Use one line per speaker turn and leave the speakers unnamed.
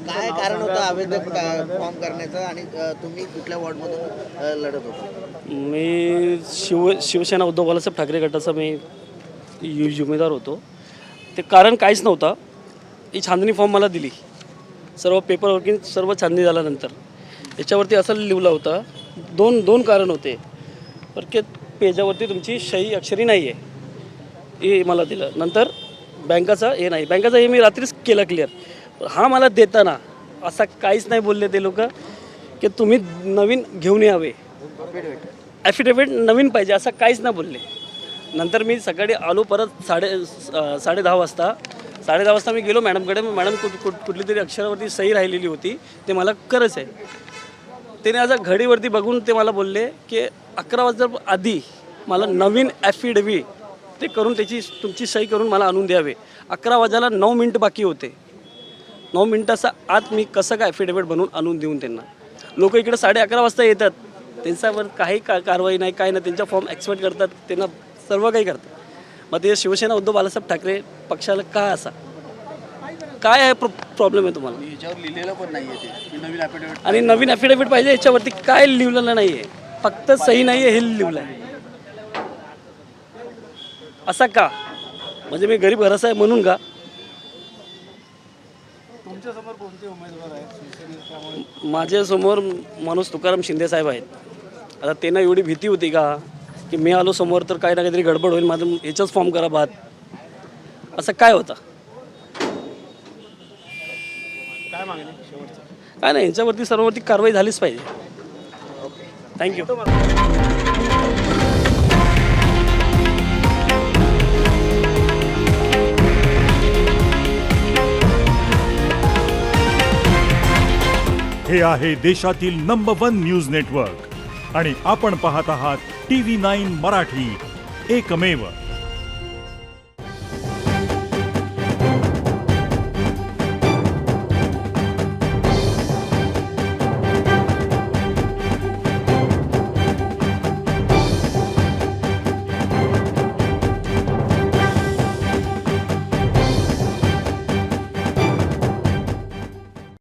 काय कारण होतं अवैध फॉर्म करण्याचं आणि तुम्ही कुठल्या वॉर्डमधून लढत होता?
मी शिवसेना उद्धव बाळासाहेब ठाकरे गटाचा मी उमेदवार होतो. ते कारण काहीच नव्हतं. ही छाननी फॉर्म मला दिली, सर्व पेपर वर्किंग सर्व छाननी झाल्यानंतर याच्यावरती असं लिहिलं होतं, दोन कारण होते. प्रत्येक पेजावरती तुमची सही अक्षरी नाही आहे, हे मला दिलं. नंतर बँकाचं हे नाही, बँकाचं हे मी रात्रीच केलं क्लिअर. हा मला देताना असं काहीच नाही बोलले ते लोक की तुम्ही नवीन घेऊन यावे, ॲफिडेविट नवीन पाहिजे, असं काहीच नाही बोलले. नंतर मी सकाळी आलो परत 10:30 वाजता. 10:30 वाजता मी गेलो मॅडमकडे. मॅडम कुठली तरी अक्षरावरती सही राहिलेली होती, ते मला करायचं आहे. त्याने आज घडीवरती बघून ते मला बोलले की 11 वाजता आधी मला नवीन ॲफिडेविट ते करून तुमची सही करून मला आणून द्यावे. 11 वाजायला 9 मिनटं बाकी होते. 9 मिनटाचा आत मी कसं काय ॲफिडेविट बनवून आणून देऊन त्यांना? लोक इकडे 11:30 वाजता येतात, त्यांच्यावर काही कारवाई नाही, काय नाही. त्यांचा फॉर्म ॲक्सेप्ट करतात, त्यांना सर्व काही करतात. मग ते शिवसेना उद्धव बाळासाहेब ठाकरे पक्षाला काय असा काय आहे प्रॉब्लेम आहे तुम्हाला?
याच्यावर लिहिलेलं पण नाही आहे ते नवीन ॲफिडेविट.
आणि नवीन ॲफिडेविट पाहिजे, याच्यावरती काय लिहिलेलं नाही आहे, फक्त सही नाही आहे हे लिहिलं आहे. असा का? म्हणजे मी गरीब घराचा आहे म्हणून का?
तुमच्यासमोर कोणते उमेदवार आहेत?
माझ्यासमोर मनोज तुकाराम शिंदे साहेब आहेत. आता त्यांना एवढी भीती होती का की मी आलो समोर तर काही ना काहीतरी गडबड होईल, माझं ह्याचाच फॉर्म करा बाद, असं काय होतं?
काय मागणी शेवटचं?
काय नाही, यांच्यावरती सर्ववरती कारवाई झालीच पाहिजे. थँक्यू.
हे आहे देशातील नंबर 1 न्यूज नेटवर्क आणि आपण पाहत आहात TV9 मराठी, एकमेव.